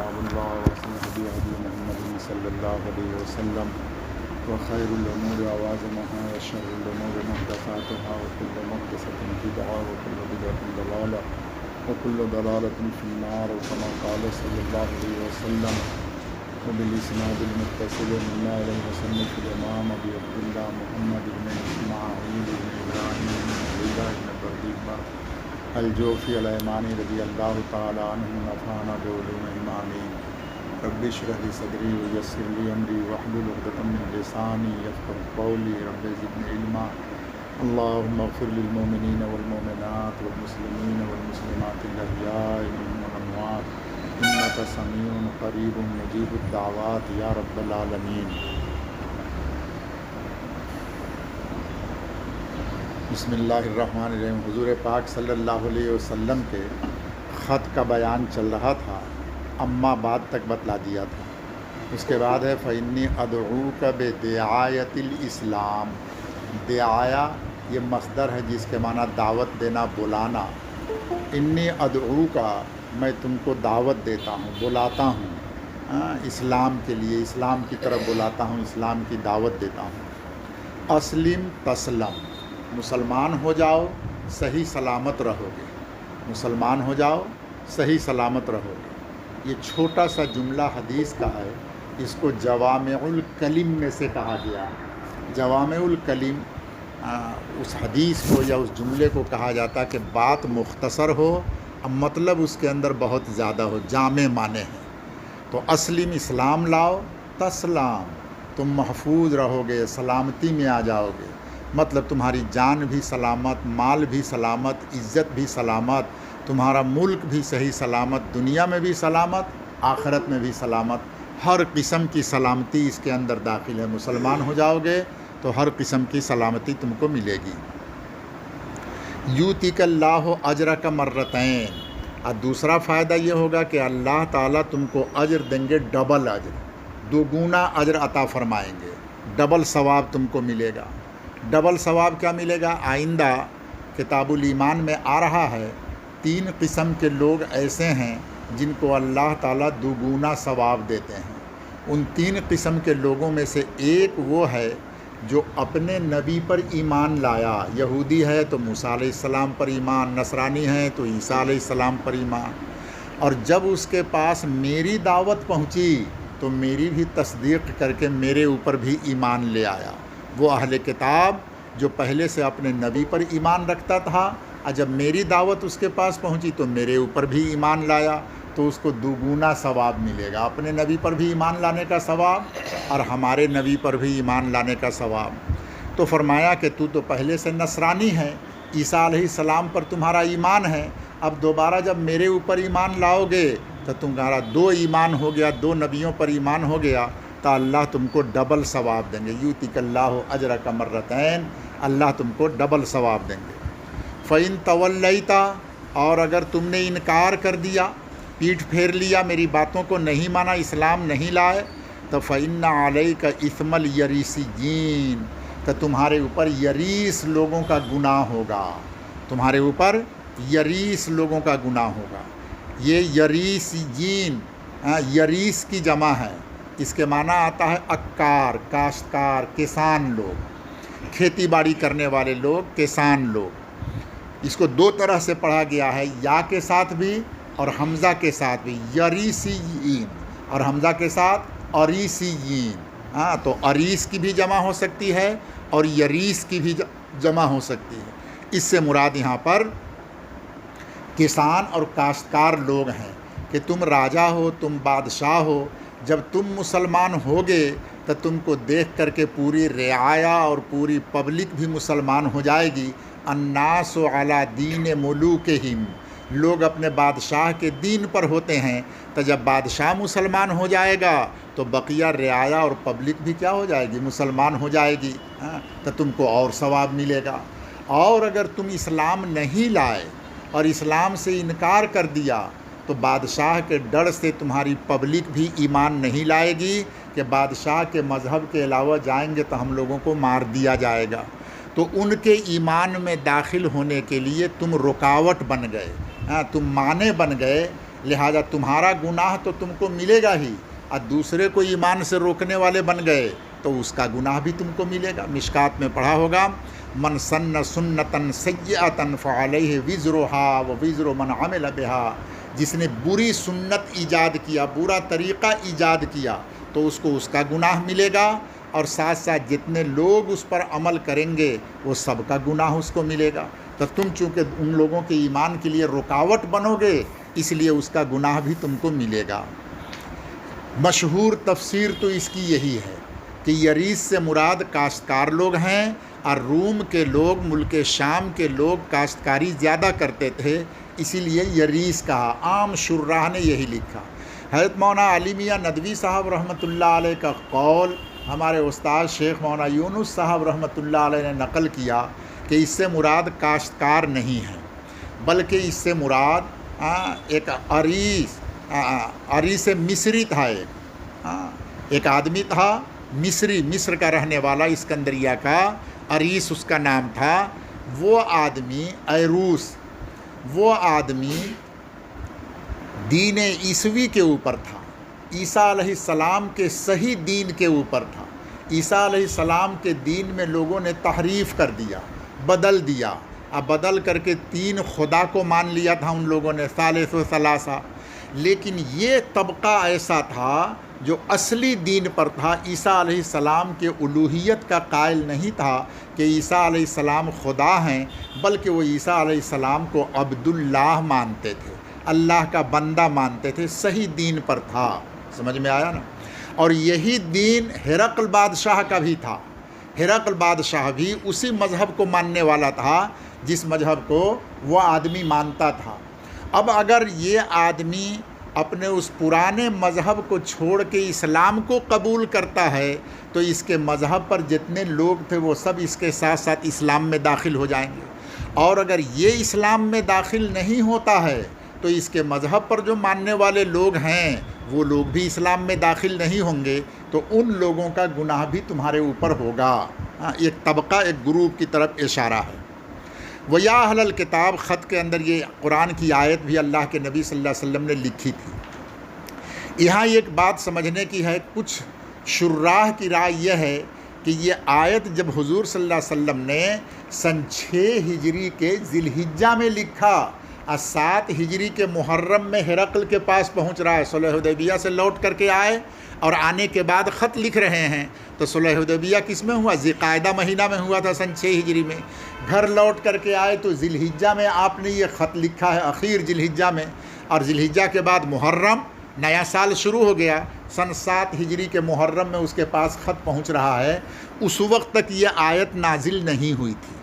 كتاب الله وأحسن الهدي هدي محمد صلى الله عليه وسلم وخير الأمور عوازمها وشر الأمور محدثاتها وكل محدثة بدعة وكل بدعة ضلالة وكل ضلالة في النار كما قال صلى الله عليه وسلم وبالإسناد المتصل منا إلى المصنف الإمام أبي عبد الله محمد بن إسماعيل بن إبراهيم بن عبد الله بن إبراهيم الجوفي الأيماني رضي الله تعالى عنه ونفعنا بعلومهم آمين. رب اشرح لي صدري ويسر لي أمري واحلل عقدة من لساني يفقهوا قولي رب زدني علما. اللهم اغفر للمؤمنين والمؤمنات والمسلمين والمسلمات الأحياء منهم والأموات إنك سميع قریب مجیب الدعوات یا رب العالمین. بسم اللہ الرحمن الرحیم. حضور پاک صلی اللہ علیہ وسلم کے خط کا بیان چل رہا تھا، اما بعد تک بتلا دیا تھا. اس کے بعد ہے فإنی ادعوک بدعایت الاسلام. دعایا یہ مصدر ہے جس کے معنی دعوت دینا، بلانا. انی ادعوک میں تم کو دعوت دیتا ہوں، بلاتا ہوں اسلام کے لیے، اسلام کی طرف بلاتا ہوں، اسلام کی دعوت دیتا ہوں. اسلم تسلم. مسلمان ہو جاؤ صحیح سلامت رہو گے. مسلمان ہو جاؤ صحیح سلامت رہو گے. یہ چھوٹا سا جملہ حدیث کا ہے، اس کو جوامع الکلم میں سے کہا گیا. جوامع الکلم اس حدیث کو یا اس جملے کو کہا جاتا ہے کہ بات مختصر ہو، مطلب اس کے اندر بہت زیادہ ہو، جامع معنی ہے. تو اسلم اسلام لاؤ، تسلام تم محفوظ رہو گے، سلامتی میں آ جاؤ گے. مطلب تمہاری جان بھی سلامت، مال بھی سلامت، عزت بھی سلامت، تمہارا ملک بھی صحیح سلامت، دنیا میں بھی سلامت، آخرت میں بھی سلامت. ہر قسم کی سلامتی اس کے اندر داخل ہے. مسلمان ہو جاؤ گے تو ہر قسم کی سلامتی تم کو ملے گی. یؤتیک اللہ اجرک مرتین. اور دوسرا فائدہ یہ ہوگا کہ اللہ تعالیٰ تم کو اجر دیں گے، ڈبل اجر، دوگنا اجر عطا فرمائیں گے. ڈبل ثواب تم کو ملے گا. ڈبل ثواب کیا ملے گا؟ آئندہ کتاب الایمان میں آ رہا ہے 3 قسم کے لوگ ایسے ہیں جن کو اللہ تعالیٰ دوگنا ثواب دیتے ہیں. ان 3 قسم کے لوگوں میں سے ایک وہ ہے جو اپنے نبی پر ایمان لایا. یہودی ہے تو موسیٰ علیہ السلام پر ایمان، نصرانی ہے تو عیسیٰ علیہ السلام پر ایمان. اور جب اس کے پاس میری دعوت پہنچی تو میری بھی تصدیق کر کے میرے اوپر بھی ایمان لے آیا. وہ اہل کتاب جو پہلے سے اپنے نبی پر ایمان رکھتا تھا، اور جب میری دعوت اس کے پاس پہنچی تو میرے اوپر بھی ایمان لایا، تو اس کو دوگنا ثواب ملے گا. اپنے نبی پر بھی ایمان لانے کا ثواب اور ہمارے نبی پر بھی ایمان لانے کا ثواب. تو فرمایا کہ تو پہلے سے نصرانی ہے، عیسیٰ علیہ السلام پر تمہارا ایمان ہے، اب دوبارہ جب میرے اوپر ایمان لاؤ گے تو تمہارا 2 ایمان ہو گیا، 2 نبیوں پر ایمان ہو گیا، تو اللہ تم کو ڈبل ثواب دیں گے. یؤتیک اللہ اجرک مرتین. اللہ تم کو ڈبل ثواب دیں گے. فإن تولیت. اور اگر تم نے انکار کر دیا، پیٹھ پھیر لیا، میری باتوں کو نہیں مانا، اسلام نہیں لائے، تو فإن علیک اثم الیریسیین. تو تمہارے اوپر یریس لوگوں کا گناہ ہوگا. تمہارے اوپر یریس لوگوں کا گناہ ہوگا. یہ یریسیین یریس کی جمع ہے. اس کے معنی آتا ہے عکار، کاشتکار، کسان لوگ، کھیتی باڑی کرنے والے لوگ، کسان لوگ. اس کو 2 طرح سے پڑھا گیا ہے، یا کے ساتھ بھی اور حمزہ کے ساتھ بھی. یریسیین اور حمزہ کے ساتھ اریسیین. تو اریس کی بھی جمع ہو سکتی ہے اور یریس کی بھی جمع ہو سکتی ہے. اس سے مراد یہاں پر کسان اور کاشتکار لوگ ہیں کہ تم راجا ہو، تم بادشاہ ہو، جب تم مسلمان ہوگے تو تم کو دیکھ کر کے پوری رعایا اور پوری پبلک بھی مسلمان ہو جائے گی. الناس علی دین ملوکہم. لوگ اپنے بادشاہ کے دین پر ہوتے ہیں، تو جب بادشاہ مسلمان ہو جائے گا تو بقیہ رعایا اور پبلک بھی کیا ہو جائے گی؟ مسلمان ہو جائے گی. تو تم کو اور ثواب ملے گا. اور اگر تم اسلام نہیں لائے اور اسلام سے انکار کر دیا تو بادشاہ کے ڈر سے تمہاری پبلک بھی ایمان نہیں لائے گی کہ بادشاہ کے مذہب کے علاوہ جائیں گے تو ہم لوگوں کو مار دیا جائے گا. تو ان کے ایمان میں داخل ہونے کے لیے تم رکاوٹ بن گئے، تم مانے بن گئے. لہٰذا تمہارا گناہ تو تم کو ملے گا ہی، اور دوسرے کو ایمان سے روکنے والے بن گئے تو اس کا گناہ بھی تم کو ملے گا۔ مشکات میں پڑھا ہوگا، من سن سنتن سیئۃ فعلیہ وزرھا ووزر من عمل بہا، جس نے بری سنت ایجاد کیا، برا طریقہ ایجاد کیا تو اس کو اس کا گناہ ملے گا، اور ساتھ ساتھ جتنے لوگ اس پر عمل کریں گے وہ سب کا گناہ اس کو ملے گا۔ تو تم چونکہ ان لوگوں کے ایمان کے لیے رکاوٹ بنو گے، اس لیے اس کا گناہ بھی تم کو ملے گا۔ مشہور تفسیر تو اس کی یہی ہے کہ یریث سے مراد کاشتکار لوگ ہیں، اور روم کے لوگ، ملک شام کے لوگ کاشتکاری زیادہ کرتے تھے، اسی لیے یریث کہا۔ عام شراح نے یہی لکھا۔ حضرت مولانا علی میاں ندوی صاحب رحمۃ اللہ علیہ کا قول ہمارے استاد شیخ مولانا یونس صاحب رحمۃ اللہ علیہ نے نقل کیا کہ اس سے مراد کاشتکار نہیں ہے، بلکہ اس سے مراد ایک عریس مصری تھا، ایک آدمی تھا مصری، مصر کا رہنے والا، اسکندریہ کا، عریس اس کا نام تھا۔ وہ آدمی ایروس، وہ آدمی دین عیسوی کے اوپر تھا، عیسیٰ علیہ السلام کے صحیح دین کے اوپر تھا۔ عیسیٰ علیہ السلام کے دین میں لوگوں نے تحریف کر دیا، بدل دیا، اب بدل کر کے 3 خدا کو مان لیا تھا ان لوگوں نے، ثالث و ثلاثہ۔ لیکن یہ طبقہ ایسا تھا جو اصلی دین پر تھا، عیسیٰ علیہ السلام کے الوہیت کا قائل نہیں تھا کہ عیسیٰ علیہ السلام خدا ہیں، بلکہ وہ عیسیٰ علیہ السلام کو عبداللہ مانتے تھے، اللہ کا بندہ مانتے تھے، صحیح دین پر تھا۔ سمجھ میں آیا نا؟ اور یہی دین ہرقل بادشاہ کا بھی تھا۔ ہرقل بادشاہ بھی اسی مذہب کو ماننے والا تھا جس مذہب کو وہ آدمی مانتا تھا۔ اب اگر یہ آدمی اپنے اس پرانے مذہب کو چھوڑ کے اسلام کو قبول کرتا ہے تو اس کے مذہب پر جتنے لوگ تھے وہ سب اس کے ساتھ ساتھ اسلام میں داخل ہو جائیں گے، اور اگر یہ اسلام میں داخل نہیں ہوتا ہے تو اس کے مذہب پر جو ماننے والے لوگ ہیں وہ لوگ بھی اسلام میں داخل نہیں ہوں گے، تو ان لوگوں کا گناہ بھی تمہارے اوپر ہوگا۔ ایک طبقہ، ایک گروپ کی طرف اشارہ ہے۔ وَيَا اہل الکتاب، خط کے اندر یہ قرآن کی آیت بھی اللہ کے نبی صلی اللہ علیہ وسلم نے لکھی تھی۔ یہاں ایک بات سمجھنے کی ہے، کچھ شراح کی رائے یہ ہے کہ یہ آیت جب حضور صلی اللہ علیہ وسلم نے سن 6 ہجری کے ذی الحجہ میں لکھا، 7 ہجری کے محرم میں ہرقل کے پاس پہنچ رہا ہے، صلح حدیبیہ سے لوٹ کر کے آئے اور آنے کے بعد خط لکھ رہے ہیں، تو صلح حدیبیہ کس میں ہوا؟ ذی القعدہ مہینہ میں ہوا تھا سن 6 ہجری میں۔ گھر لوٹ کر کے آئے تو ذی الحجہ میں آپ نے یہ خط لکھا ہے، اخیر ذی الحجہ میں، اور ذی الحجہ کے بعد محرم، نیا سال شروع ہو گیا، سن 7 ہجری کے محرم میں اس کے پاس خط پہنچ رہا ہے۔ اس وقت تک یہ آیت نازل نہیں ہوئی تھی۔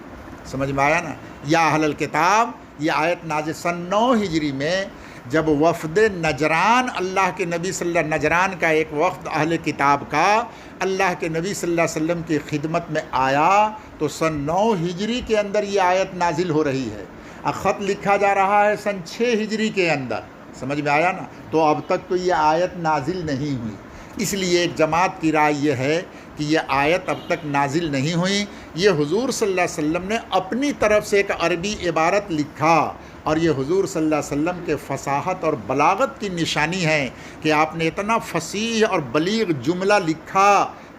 سمجھ میں آیا نا؟ یا اہل الکتاب، یہ آیت نازل سن 9 ہجری میں جب وفد نجران، اللہ کے نبی صلی اللہ، نجران کا ایک وفد اہل کتاب کا اللہ کے نبی صلی اللہ علیہ وسلم کی خدمت میں آیا، تو سن 9 ہجری کے اندر یہ آیت نازل ہو رہی ہے، اور خط لکھا جا رہا ہے سن 6 ہجری کے اندر۔ سمجھ میں آیا نا؟ تو اب تک تو یہ آیت نازل نہیں ہوئی، اس لیے ایک جماعت کی رائے یہ ہے کہ یہ آیت اب تک نازل نہیں ہوئی۔ یہ حضور صلی اللہ علیہ وسلم نے اپنی طرف سے ایک عربی عبارت لکھا، اور یہ حضور صلی اللہ علیہ وسلم کے فصاحت اور بلاغت کی نشانی ہے کہ آپ نے اتنا فصیح اور بلیغ جملہ لکھا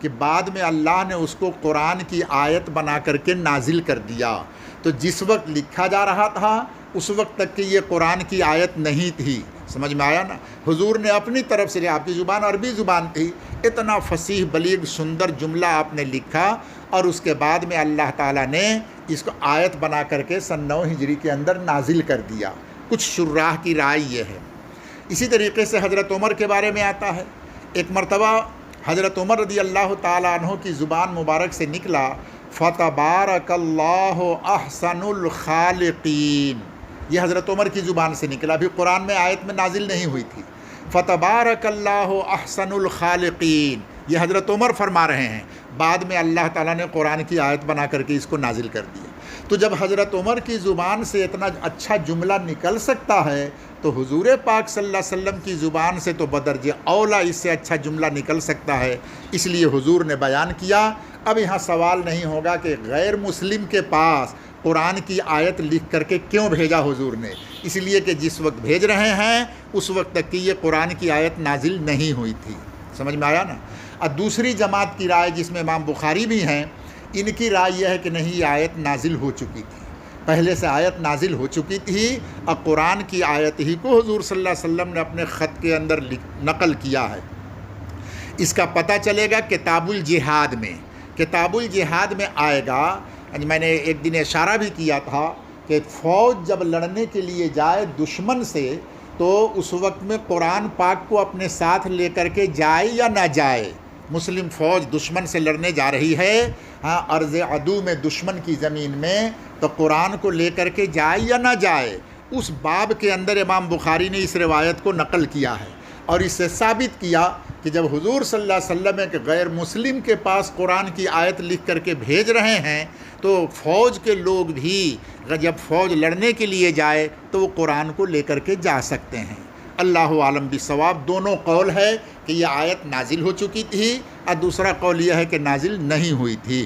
کہ بعد میں اللہ نے اس کو قرآن کی آیت بنا کر کے نازل کر دیا۔ تو جس وقت لکھا جا رہا تھا اس وقت تک کہ یہ قرآن کی آیت نہیں تھی۔ سمجھ میں آیا نا؟ حضور نے اپنی طرف سے، آپ کی زبان عربی زبان تھی، اتنا فصیح بلیغ سندر جملہ آپ نے لکھا، اور اس کے بعد میں اللہ تعالیٰ نے اس کو آیت بنا کر کے سن 9 ہجری کے اندر نازل کر دیا۔ کچھ شراح کی رائے یہ ہے۔ اسی طریقے سے حضرت عمر کے بارے میں آتا ہے، ایک مرتبہ حضرت عمر رضی اللہ تعالیٰ عنہ کی زبان مبارک سے نکلا، فَتَبَارَكَ اللَّهُ أَحْسَنُ الْخَالِقِينَ، یہ حضرت عمر کی زبان سے نکلا، بھی قرآن میں آیت میں نازل نہیں ہوئی تھی۔ فَتَبَارَكَ اللَّهُ أَحْسَنُ الْخَالِقِينَ، یہ حضرت عمر فرما رہے ہیں، بعد میں اللہ تعالیٰ نے قرآن کی آیت بنا کر کے اس کو نازل کر دیا۔ تو جب حضرت عمر کی زبان سے اتنا اچھا جملہ نکل سکتا ہے تو حضور پاک صلی اللہ علیہ وسلم کی زبان سے تو بدرجہ اولا اس سے اچھا جملہ نکل سکتا ہے، اس لیے حضور نے بیان کیا۔ اب یہاں سوال نہیں ہوگا کہ غیر مسلم کے پاس قرآن کی آیت لکھ کر کے کیوں بھیجا حضور نے؟ اس لیے کہ جس وقت بھیج رہے ہیں اس وقت تک کہ یہ قرآن کی آیت نازل نہیں ہوئی تھی۔ سمجھ میں آیا نا؟ اور دوسری جماعت کی رائے جس میں امام بخاری بھی ہیں، ان کی رائے یہ ہے کہ نہیں، یہ آیت نازل ہو چکی تھی، پہلے سے آیت نازل ہو چکی تھی، اور قرآن کی آیت ہی کو حضور صلی اللہ علیہ وسلم نے اپنے خط کے اندر نقل کیا ہے۔ اس کا پتہ چلے گا کتاب الجہاد میں، کتاب الجہاد میں آئے گا۔ میں نے ایک دن اشارہ بھی کیا تھا کہ فوج جب لڑنے کے لیے جائے دشمن سے تو اس وقت میں قرآن پاک کو اپنے ساتھ لے کر کے جائے یا نہ جائے۔ مسلم فوج دشمن سے لڑنے جا رہی ہے، ہاں، ارض عدو میں، دشمن کی زمین میں، تو قرآن کو لے کر کے جائے یا نہ جائے، اس باب کے اندر امام بخاری نے اس روایت کو نقل کیا ہے، اور اس سے ثابت کیا کہ جب حضور صلی اللہ علیہ وسلم کے غیر مسلم کے پاس قرآن کی آیت لکھ کر کے بھیج رہے ہیں تو فوج کے لوگ بھی جب فوج لڑنے کے لیے جائے تو وہ قرآن کو لے کر کے جا سکتے ہیں۔ اللہ عالم بالصواب۔ دونوں قول ہے کہ یہ آیت نازل ہو چکی تھی، اور دوسرا قول یہ ہے کہ نازل نہیں ہوئی تھی۔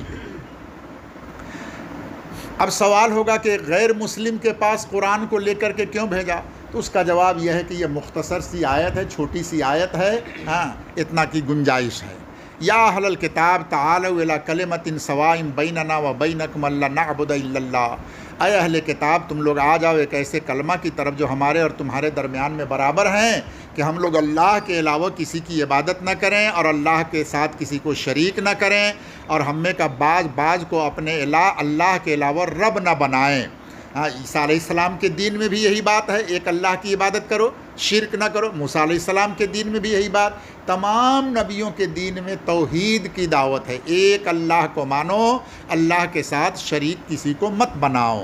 اب سوال ہوگا کہ غیر مسلم کے پاس قرآن کو لے کر کے کیوں بھیجا؟ تو اس کا جواب یہ ہے کہ یہ مختصر سی آیت ہے، چھوٹی سی آیت ہے، ہاں، اتنا کی گنجائش ہے۔ یا اہل الکتاب تعالوا الی کلمۃ سواء بیننا و بینکم الا نعبد الا اللہ، اے اہل کتاب تم لوگ آ جاؤ ایک ایسے کلمہ کی طرف جو ہمارے اور تمہارے درمیان میں برابر ہیں کہ ہم لوگ اللہ کے علاوہ کسی کی عبادت نہ کریں اور اللہ کے ساتھ کسی کو شریک نہ کریں، اور ہم میں کا بعض کو اپنے اللہ کے علاوہ رب نہ بنائیں۔ ہاں، عیسیٰ علیہ السلام کے دین میں بھی یہی بات ہے، ایک اللہ کی عبادت کرو، شرک نہ کرو۔ موسیٰ علیہ السلام کے دین میں بھی یہی بات، تمام نبیوں کے دین میں توحید کی دعوت ہے، ایک اللہ کو مانو، اللہ کے ساتھ شریک کسی کو مت بناؤ۔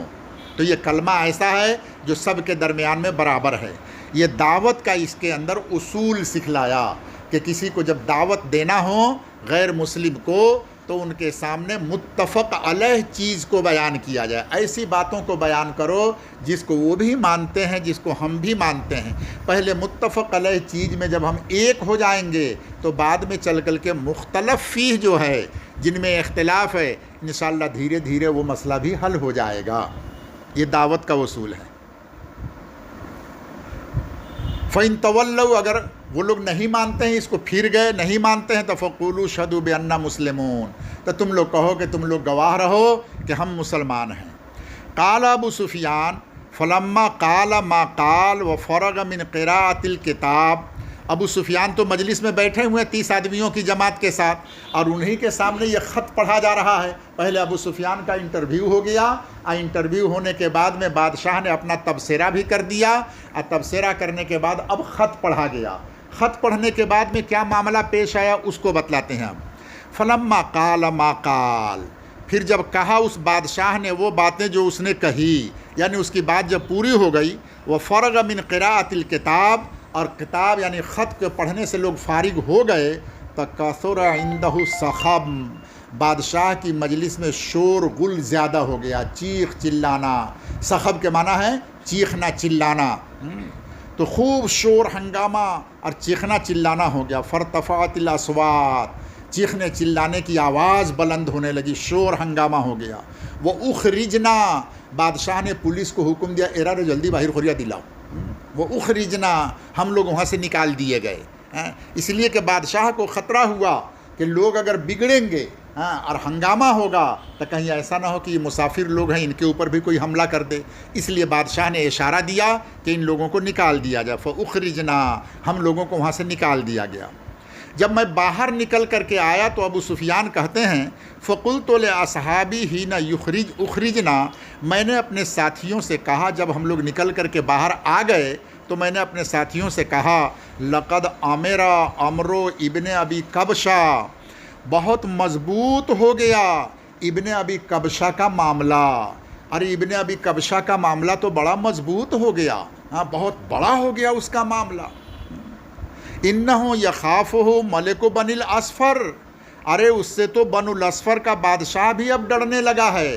تو یہ کلمہ ایسا ہے جو سب کے درمیان میں برابر ہے۔ یہ دعوت کا اس کے اندر اصول سکھلایا کہ کسی کو جب دعوت دینا ہو غیر مسلم کو تو ان کے سامنے متفق علیہ چیز کو بیان کیا جائے، ایسی باتوں کو بیان کرو جس کو وہ بھی مانتے ہیں، جس کو ہم بھی مانتے ہیں۔ پہلے متفق علیہ چیز میں جب ہم ایک ہو جائیں گے تو بعد میں چل کر کے مختلف فیہ جو ہے، جن میں اختلاف ہے، انشاءاللہ دھیرے دھیرے وہ مسئلہ بھی حل ہو جائے گا۔ یہ دعوت کا اصول ہے۔ فَإِن تَوَلَّوْا، اگر وہ لوگ نہیں مانتے ہیں، اس کو پھر گئے، نہیں مانتے ہیں، تو فَقُولُوا اشْهَدُوا بِأَنَّا مُسْلِمُونَ، تو تم لوگ کہو کہ تم لوگ گواہ رہو کہ ہم مسلمان ہیں۔ قال ابو سفیان فلما قال ما قال وفرغ من قراءة الكتاب، ابو سفیان تو مجلس میں بیٹھے ہوئے 30 آدمیوں کی جماعت کے ساتھ، اور انہی کے سامنے یہ خط پڑھا جا رہا ہے۔ پہلے ابو سفیان کا انٹرویو ہو گیا، اور انٹرویو ہونے کے بعد میں بادشاہ نے اپنا تبصرہ بھی کر دیا، اور تبصرہ کرنے کے بعد اب خط پڑھا گیا۔ خط پڑھنے کے بعد میں کیا معاملہ پیش آیا اس کو بتلاتے ہیں اب۔ فلما قال ما قال، پھر جب کہا اس بادشاہ نے وہ باتیں جو اس نے کہی، یعنی اس کی بات جب پوری ہو گئی، وفرغ من قراءة الكتاب، اور کتاب یعنی خط کے پڑھنے سے لوگ فارغ ہو گئے، تکاثر عندہ الصخب، بادشاہ کی مجلس میں شور غل زیادہ ہو گیا، چیخ چلانا۔ صخب کے معنی ہے چیخنا چلانا، تو خوب شور ہنگامہ اور چیخنا چلانا ہو گیا۔ فرتفعت الاصوات، چیخنے چلانے کی آواز بلند ہونے لگی، شور ہنگامہ ہو گیا۔ وہ اخرجنا، بادشاہ نے پولیس کو حکم دیا، ایرا رو جلدی باہر خوریا دلاؤ۔ وہ اخرجنا، ہم لوگ وہاں سے نکال دیے گئے، اس لیے کہ بادشاہ کو خطرہ ہوا کہ لوگ اگر بگڑیں گے اور ہنگامہ ہوگا تو کہیں ایسا نہ ہو کہ یہ مسافر لوگ ہیں، ان کے اوپر بھی کوئی حملہ کر دے، اس لیے بادشاہ نے اشارہ دیا کہ ان لوگوں کو نکال دیا جائے۔ فاخرجنا، ہم لوگوں کو وہاں سے نکال دیا گیا۔ جب میں باہر نکل کر کے آیا تو ابو سفیان کہتے ہیں فقلت لاصحابی حین اخرجنا، میں نے اپنے ساتھیوں سے کہا جب ہم لوگ نکل کر کے باہر آ گئے تو میں نے اپنے ساتھیوں سے کہا لقد امرا امرو ابن ابی کبشہ، بہت مضبوط ہو گیا ابن ابی کبشہ کا معاملہ۔ ارے ابن ابی کبشہ کا معاملہ تو بڑا مضبوط ہو گیا، ہاں بہت بڑا ہو گیا اس کا معاملہ۔ انہو یخافہ ملک بنی الاصفر، ارے اس سے تو بنو الاصفر کا بادشاہ بھی اب ڈرنے لگا ہے،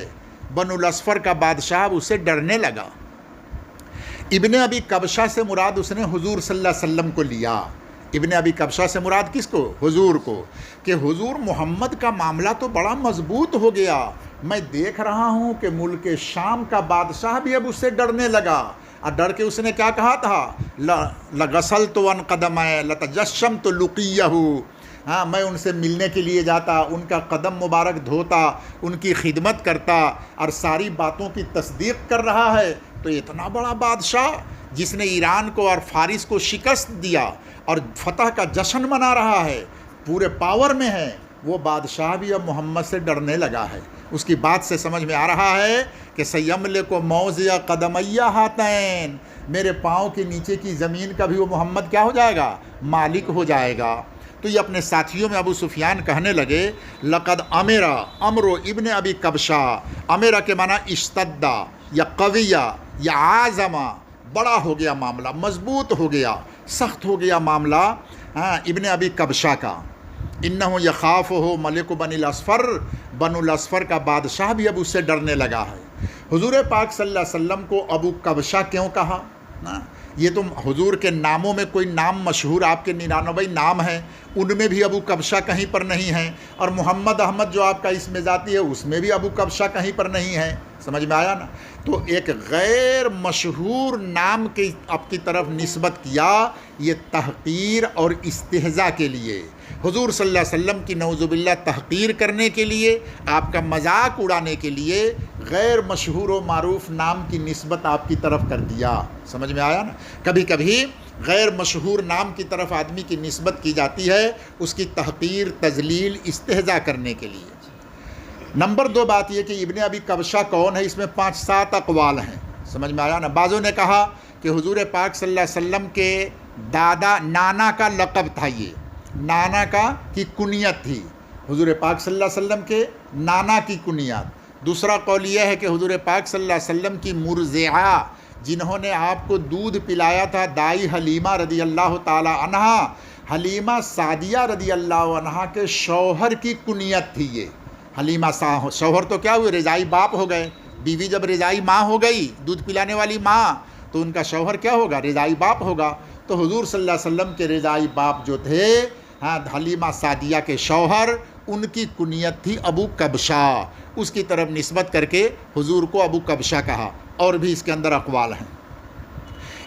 بنو الاصفر کا بادشاہ اس سے ڈرنے لگا۔ ابن ابی کبشہ سے مراد اس نے حضور صلی اللہ علیہ وسلم کو لیا، ابن ابی کبشہ سے مراد کس کو؟ حضور کو، کہ حضور محمد کا معاملہ تو بڑا مضبوط ہو گیا، میں دیکھ رہا ہوں کہ ملک شام کا بادشاہ بھی اب اس سے ڈرنے لگا، اور ڈر کے اس نے کیا کہا تھا؟ لغسلت عن قدمہ لتجشمت لقیہ، ہاں میں ان سے ملنے کے لیے جاتا، ان کا قدم مبارک دھوتا، ان کی خدمت کرتا، اور ساری باتوں کی تصدیق کر رہا ہے۔ تو اتنا بڑا بادشاہ جس نے ایران کو اور فارس کو شکست دیا اور فتح کا جشن منا رہا ہے، پورے پاور میں ہے، وہ بادشاہ بھی اب محمد سے ڈرنے لگا ہے۔ اس کی بات سے سمجھ میں آ رہا ہے کہ سیملک موضع قدمیہ ہاتین، میرے پاؤں کے نیچے کی زمین کا بھی وہ محمد کیا ہو جائے گا؟ مالک ہو جائے گا۔ تو یہ اپنے ساتھیوں میں ابو سفیان کہنے لگے لقد امرا امرو ابن ابی کبشہ، امرا کے معنی اشتدہ یا قویہ یا عازمہ، بڑا ہو گیا معاملہ، مضبوط ہو گیا، سخت ہو گیا معاملہ ابن ابی کبشہ کا۔ انہو یخافہ ملک بنی الاصفر، بنو الاصفر کا بادشاہ بھی اب اس سے ڈرنے لگا ہے۔ حضور پاک صلی اللہ علیہ وسلم کو ابو کبشہ کیوں کہا؟ یہ تو حضور کے ناموں میں کوئی نام مشہور، آپ کے 99 نام ہیں، ان میں بھی ابو کبشہ کہیں پر نہیں ہے، اور محمد احمد جو آپ کا اسم ذاتی ہے اس میں بھی ابو کبشہ کہیں پر نہیں ہے۔ سمجھ میں آیا نا؟ تو ایک غیر مشہور نام کی آپ کی طرف نسبت کیا، یہ تحقیر اور استہزاء کے لیے، حضور صلی اللہ علیہ وسلم کی نعوذ باللہ تحقیر کرنے کے لیے، آپ کا مذاق اڑانے کے لیے غیر مشہور و معروف نام کی نسبت آپ کی طرف کر دیا۔ سمجھ میں آیا نا؟ کبھی کبھی غیر مشہور نام کی طرف آدمی کی نسبت کی جاتی ہے اس کی تحقیر، تذلیل، استہزاء کرنے کے لیے۔ نمبر 2 بات یہ کہ ابن ابی کبشہ کون ہے، اس میں 5-7 اقوال ہیں۔ سمجھ میں آیا نا؟ بعضوں نے کہا کہ حضور پاک صلی اللہ علیہ وسلم کے دادا نانا کا لقب تھا، یہ نانا کی کنیت تھی، حضور پاک صلی اللہ علیہ وسلم کے نانا کی کنیت۔ دوسرا قول یہ ہے کہ حضور پاک صلی اللہ علیہ وسلم کی مرضعہ، جنہوں نے آپ کو دودھ پلایا تھا، دائی حلیمہ رضی اللہ تعالی عنہا، حلیمہ سعدیہ رضی اللہ عنہا کے شوہر کی کنیت تھی یہ۔ حلیمہ شوہر تو کیا ہوئے؟ رضائی باپ ہو گئے، بیوی جب رضائی ماں ہو گئی، دودھ پلانے والی ماں، تو ان کا شوہر کیا ہوگا؟ رضائی باپ ہوگا۔ تو حضور صلی اللہ علیہ وسلم کے رضائی باپ جو تھے، حلیمہ سعدیہ کے شوہر، ان کی کنیت تھی ابو کبشہ، اس کی طرف نسبت کر کے حضور کو ابو کبشہ کہا۔ اور بھی اس کے اندر اقوال ہیں۔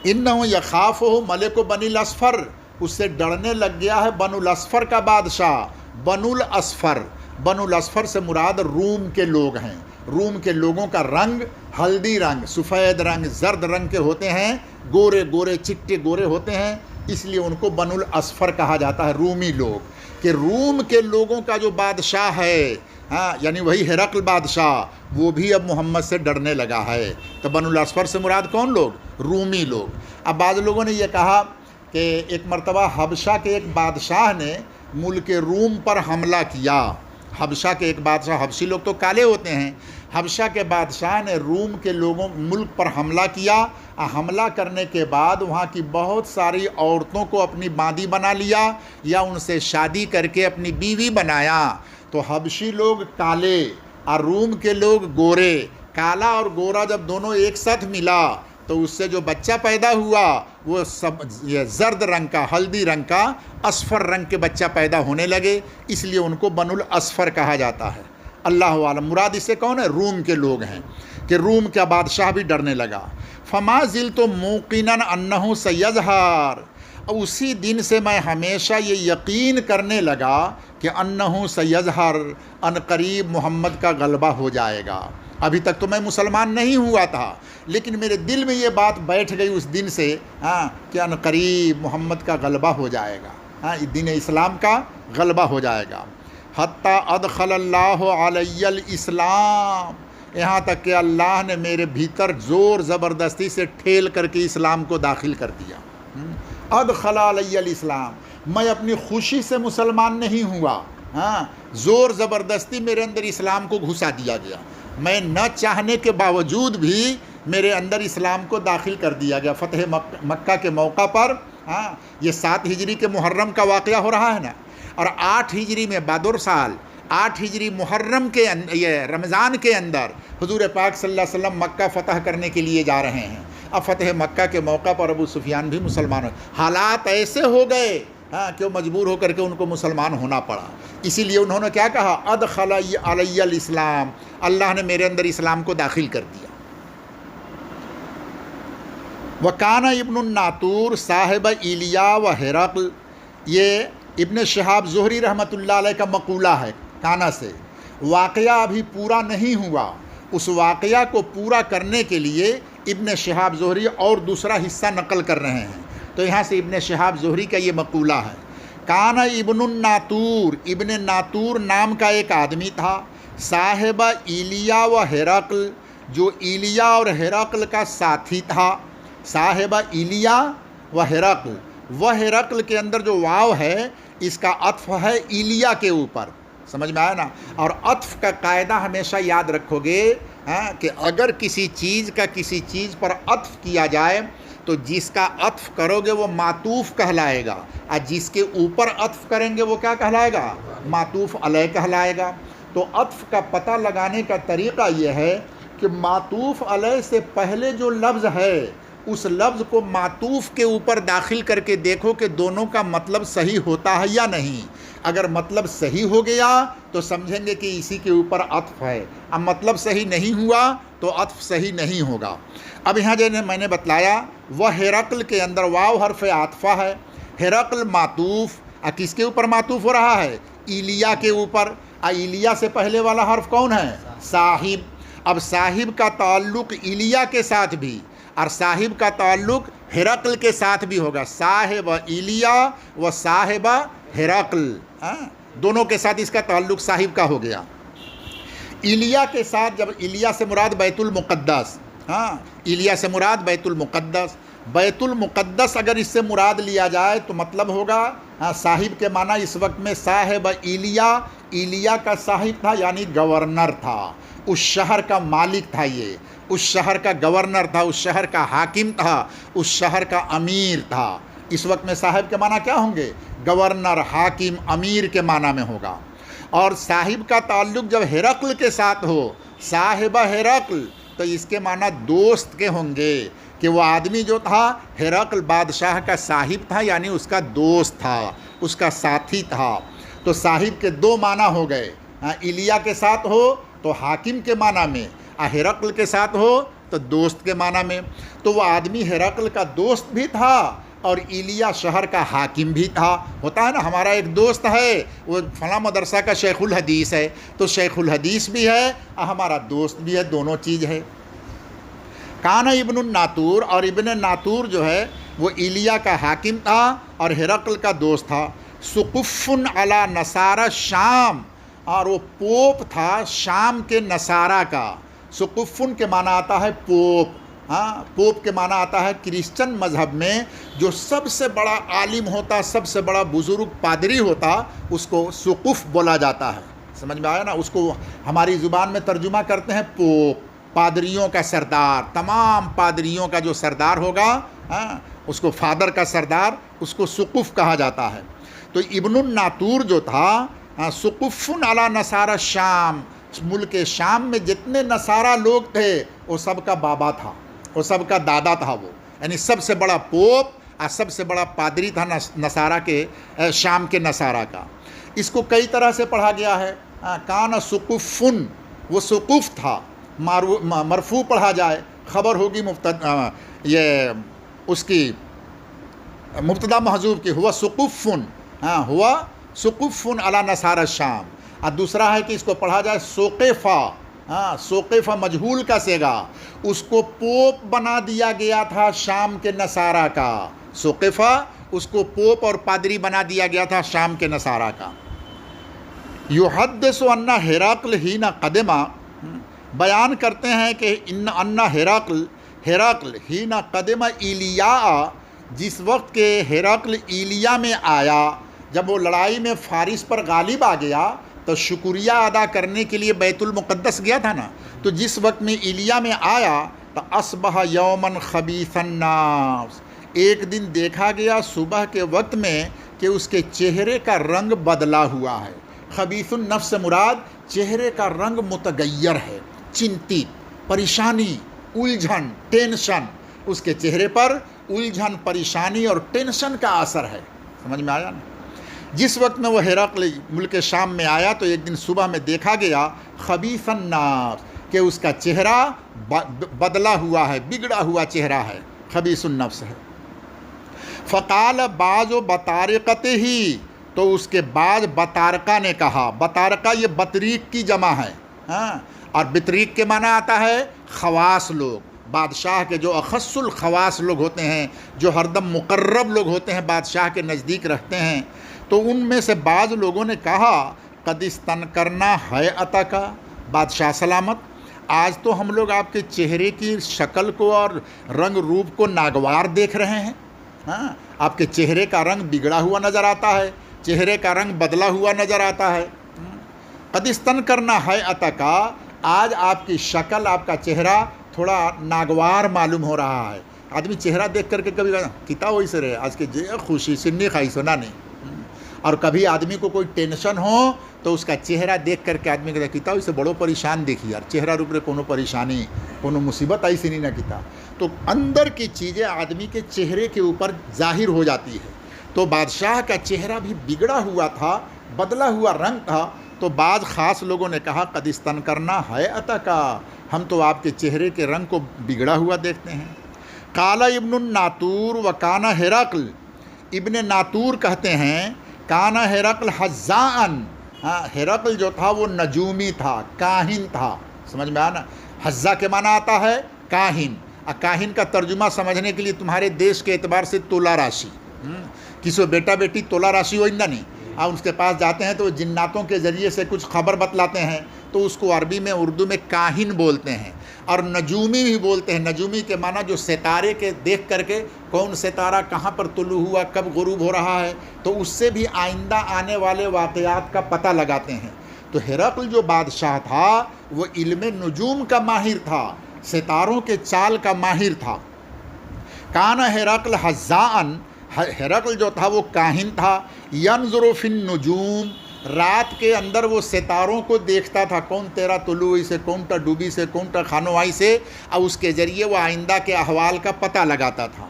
انہو یخافہ ملک بنی الاصفر، اس سے ڈرنے لگ گیا ہے بنو الاصفر کا بادشاہ۔ بنو الاصفر، بنو الاصفر سے مراد روم کے لوگ ہیں۔ روم کے لوگوں کا رنگ ہلدی رنگ، سفید رنگ، زرد رنگ کے ہوتے ہیں، گورے گورے چٹے گورے ہوتے ہیں، اس لیے ان کو بنو الاصفر کہا جاتا ہے، رومی لوگ۔ کہ روم کے لوگوں کا جو بادشاہ ہے، یعنی وہی ہرقل بادشاہ، وہ بھی اب محمد سے ڈرنے لگا ہے۔ تو بنو الاصفر سے مراد کون لوگ؟ رومی لوگ۔ اب بعض لوگوں نے یہ کہا کہ ایک مرتبہ حبشہ کے ایک بادشاہ نے ملک روم پر حملہ کیا۔ حبشہ کے ایک بادشاہ، حبشی لوگ تو کالے ہوتے ہیں، حبشہ کے بادشاہ نے روم کے لوگوں ملک پر حملہ کیا۔ حملہ کرنے کے بعد وہاں کی بہت ساری عورتوں کو اپنی باندی بنا لیا یا ان سے شادی کر کے اپنی بیوی بنایا۔ تو حبشی لوگ کالے اور روم کے لوگ گورے، کالا اور گورا جب دونوں ایک ساتھ ملا تو اس سے جو بچہ پیدا ہوا وہ یہ زرد رنگ کا، ہلدی رنگ کا، اصفر رنگ کے بچہ پیدا ہونے لگے، اس لیے ان کو بنو الاصفر کہا جاتا ہے۔ اللہ عالم، مراد اس سے کون ہے؟ روم کے لوگ ہیں، کہ روم کا بادشاہ بھی ڈرنے لگا۔ فما زلت موقنا انہ سیظہر، اسی دن سے میں ہمیشہ یہ یقین کرنے لگا کہ انہ سیظہر، ان قریب محمد کا غلبہ ہو جائے گا۔ ابھی تک تو میں مسلمان نہیں ہوا تھا، لیکن میرے دل میں یہ بات بیٹھ گئی اس دن سے کہ ان قریب محمد کا غلبہ ہو جائے گا، دین اسلام کا غلبہ ہو جائے گا۔ حتی ادخل اللہ علی الاسلام، یہاں تک کہ اللہ نے میرے بھیتر زور زبردستی سے ٹھیل کر کے اسلام کو داخل کر دیا۔ ادخل علی الاسلام، میں اپنی خوشی سے مسلمان نہیں ہوا، زور زبردستی میرے اندر اسلام کو گھسا دیا گیا، میں نہ چاہنے کے باوجود بھی میرے اندر اسلام کو داخل کر دیا گیا۔ فتح مکہ کے موقع پر، یہ 7 ہجری کے محرم کا واقعہ ہو رہا ہے نا، اور 8 ہجری میں بدر سال، 8 ہجری محرم کے یہ رمضان کے اندر حضور پاک صلی اللہ علیہ وسلم مکہ فتح کرنے کے لیے جا رہے ہیں۔ اب فتح مکہ کے موقع پر ابو سفیان بھی مسلمان ہوئے۔ حالات ایسے ہو گئے ہاں کہ وہ مجبور ہو کر کے ان کو مسلمان ہونا پڑا. اسی لیے انہوں نے کیا کہا؟ ادخل علی الاسلام، اللہ نے میرے اندر اسلام کو داخل کر دیا. وکان ابن الناطور صاحب ایلیا و ہرقل، یہ ابن شہاب زہری رحمۃ اللہ علیہ کا مقولہ ہے کانا سے. واقعہ ابھی پورا نہیں ہوا، اس واقعہ کو پورا کرنے کے لیے ابن شہاب زہری اور دوسرا حصہ نقل کر رہے ہیں. تو یہاں سے ابن شہاب زہری کا یہ مقولہ ہے. کانا ابن الناطور، ابن ناطور نام کا ایک آدمی تھا، صاحب ایلیا و ہرقل، جو ایلیا اور ہرقل کا ساتھی تھا. صاحب ایلیا و ہرقل، وہ ہرقل کے اندر جو واو ہے اس کا عطف ہے ایلیا کے اوپر. سمجھ میں آیا نا؟ اور عطف کا قاعدہ ہمیشہ یاد رکھو گے کہ اگر کسی چیز کا کسی چیز پر عطف کیا جائے تو جس کا عطف کرو گے وہ معطوف کہلائے گا، اور جس کے اوپر عطف کریں گے وہ کیا کہلائے گا؟ معطوف علیہ کہلائے گا. تو عطف کا پتہ لگانے کا طریقہ یہ ہے کہ معطوف علیہ سے پہلے جو لفظ ہے اس لفظ کو معطوف کے اوپر داخل کر کے دیکھو کہ دونوں کا مطلب صحیح ہوتا ہے یا نہیں. اگر مطلب صحیح ہو گیا تو سمجھیں گے کہ اسی کے اوپر عطف ہے، اب مطلب صحیح نہیں ہوا تو عطف صحیح نہیں ہوگا. اب یہاں جو میں نے بتلایا وہ ہرقل کے اندر واو حرف عاطفہ ہے. ہرقل معطوف، کس کے اوپر معطوف ہو رہا ہے؟ ایلیا کے اوپر. ایلیا سے پہلے والا حرف کون ہے؟ صاحب. اب صاحب کا تعلق ایلیا کے ساتھ بھی اور صاحب کا تعلق ہرقل کے ساتھ بھی ہوگا. صاحب ایلیا و صاحب ہرقل، دونوں کے ساتھ اس کا تعلق صاحب کا ہو گیا. ایلیا کے ساتھ، جب ایلیا سے مراد بیت المقدس، ایلیا سے مراد بیت المقدس. بیت المقدس اگر اس سے مراد لیا جائے تو مطلب ہوگا صاحب کے معنی اس وقت میں صاحب ایلیا، ایلیا کا صاحب تھا یعنی گورنر تھا، اس شہر کا مالک تھا، یہ اس شہر کا گورنر تھا، اس شہر کا حاکم تھا، اس شہر کا امیر تھا. اس وقت میں صاحب کے معنی کیا ہوں گے؟ گورنر، حاکم، امیر کے معنی میں ہوگا. اور صاحب کا تعلق جب ہرقل کے ساتھ ہو، صاحب ہرقل، تو اس کے معنی دوست کے ہوں گے کہ وہ آدمی جو تھا ہرقل بادشاہ کا صاحب تھا یعنی اس کا دوست تھا، اس کا ساتھی تھا. تو صاحب کے دو معنی ہو گئے، ایلیا کے ساتھ ہو تو حاکم کے معنی میں، ہرقل کے ساتھ ہو تو دوست کے معنی میں. تو وہ آدمی ہرقل کا دوست بھی تھا اور ایلیا شہر کا حاکم بھی تھا. ہوتا ہے نا، ہمارا ایک دوست ہے وہ فلاں مدرسہ کا شیخ الحدیث ہے، تو شیخ الحدیث بھی ہے اور ہمارا دوست بھی ہے، دونوں چیز ہے. کانا ابن الناطور، اور ابن ناطور جو ہے وہ ایلیا کا حاکم تھا اور ہرقل کا دوست تھا. سقف علی نصارى شام، اور وہ پوپ تھا شام کے نصارہ کا. سقفن کے معنی آتا ہے پوپ. پوپ کے معنی آتا ہے کرسچن مذہب میں جو سب سے بڑا عالم ہوتا، سب سے بڑا بزرگ پادری ہوتا، اس کو سقف بولا جاتا ہے. سمجھ میں آیا نا؟ اس کو ہماری زبان میں ترجمہ کرتے ہیں پوپ، پادریوں کا سردار. تمام پادریوں کا جو سردار ہوگا اس کو فادر کا سردار، اس کو سقف کہا جاتا ہے. تو ابن الناطور جو تھا سقفن علی نصارى شام، ملک شام میں جتنے نصارہ لوگ تھے وہ سب کا بابا تھا، وہ سب کا دادا تھا. وہ یعنی سب سے بڑا پوپ اور سب سے بڑا پادری تھا نصارہ کے، شام کے نصارہ کا. اس کو کئی طرح سے پڑھا گیا ہے. کان سقفن، وہ سقف تھا، مرفوع پڑھا جائے، خبر ہوگی مبتدا، یہ اس کی مبتدا محذوف کی، ہوا سقفن، ہوا سقفن علی نصارى الشام. اور دوسرا ہے کہ اس کو پڑھا جائے سوقفہ، سوقفہ مجہول کا صیغہ، اس کو پوپ بنا دیا گیا تھا شام کے نصارہ کا. سوقفہ اس کو پوپ اور پادری بنا دیا گیا تھا شام کے نصارہ کا. یحدث ان ہرقل حین قدم، بیان کرتے ہیں کہ ان ہرقل حین قدم ایلیا، جس وقت کہ ہرقل ایلیا میں آیا، جب وہ لڑائی میں فارس پر غالب آ گیا تو شکریہ ادا کرنے کے لیے بیت المقدس گیا تھا نا، تو جس وقت میں ایلیا میں آیا تو اصبح یوما خبیث الناس، ایک دن دیکھا گیا صبح کے وقت میں کہ اس کے چہرے کا رنگ بدلا ہوا ہے. خبیث النفس سے مراد چہرے کا رنگ متغیر ہے، چنتت، پریشانی، الجھن، ٹینشن، اس کے چہرے پر الجھن، پریشانی اور ٹینشن کا اثر ہے. سمجھ میں آیا نا؟ جس وقت میں وہ ہرقل ملک شام میں آیا تو ایک دن صبح میں دیکھا گیا خبیث النفس کہ اس کا چہرہ بدلا ہوا ہے، بگڑا ہوا چہرہ ہے، خبیث النفس ہے۔ فقال بعض بطارقت ہی، تو اس کے بعد بطارقہ نے کہا، بطارقہ یہ بطریق کی جمع ہے، ہاں، اور بطریق کے معنی آتا ہے خواص لوگ، بادشاہ کے جو اخص الخواص لوگ ہوتے ہیں، جو ہر دم مقرب لوگ ہوتے ہیں، بادشاہ کے نزدیک رہتے ہیں، تو ان میں سے بعض لوگوں نے کہا قد استنکرنا ہیئتک، بادشاہ سلامت، آج تو ہم لوگ آپ کے چہرے کی شکل کو اور رنگ روپ کو ناگوار دیکھ رہے ہیں، ہاں، آپ کے چہرے کا رنگ بگڑا ہوا نظر آتا ہے، چہرے کا رنگ بدلا ہوا نظر آتا ہے۔ قد استنکرنا ہیئتک، آج آپ کی شکل، آپ کا چہرہ تھوڑا ناگوار معلوم ہو رہا ہے۔ آدمی چہرہ دیکھ کر کے کبھی کتا ہوئی سے رہے آج کے خوشی سنی خائی سنا نہیں، اور کبھی آدمی کو کوئی ٹینشن ہو تو اس کا چہرہ دیکھ کر کے آدمی کہتا کتا اسے بڑو پریشان دیکھی یار، چہرہ روپ رے کونو پریشانی کونو مصیبت آئی سی نہیں نہ کتا، تو اندر کی چیزیں آدمی کے چہرے کے اوپر ظاہر ہو جاتی ہے۔ تو بادشاہ کا چہرہ بھی بگڑا ہوا تھا، بدلا ہوا رنگ تھا، تو بعض خاص لوگوں نے کہا قد استنکرنا ہیئتک، ہم تو آپ کے چہرے کے رنگ کو بگڑا ہوا دیکھتے ہیں۔ قال ابن الناطور وکان ہرقل، ابن ناطور کہتے ہیں کان ہرقل حذاءً، ہرقل جو تھا وہ نجومی تھا، کاہن تھا، سمجھ میں آیا نا؟ حذا کے معنی آتا ہے کاہن، کاہن کا ترجمہ سمجھنے کے لیے تمہارے دیش کے اعتبار سے تولا راشی، کسی بیٹا بیٹی تولا راشی ہوئی نہ نہیں، آپ اس کے پاس جاتے ہیں تو وہ جناتوں کے ذریعے سے کچھ خبر بتلاتے ہیں، تو اس کو عربی میں اردو میں کاہن بولتے ہیں، اور نجومی بھی بولتے ہیں۔ نجومی کے معنی جو ستارے کے دیکھ کر کے کون ستارہ کہاں پر طلوع ہوا، کب غروب ہو رہا ہے، تو اس سے بھی آئندہ آنے والے واقعات کا پتہ لگاتے ہیں۔ تو ہرقل جو بادشاہ تھا وہ علم نجوم کا ماہر تھا، ستاروں کے چال کا ماہر تھا۔ کان ہرقل حذاءً، ہرقل جو تھا وہ کاہن تھا، ینظر فی النجوم، رات کے اندر وہ ستاروں کو دیکھتا تھا، کون تیرا طلوعی سے، کون تا ڈوبی سے، کون تا خانوائی سے، اور اس کے ذریعے وہ آئندہ کے احوال کا پتہ لگاتا تھا،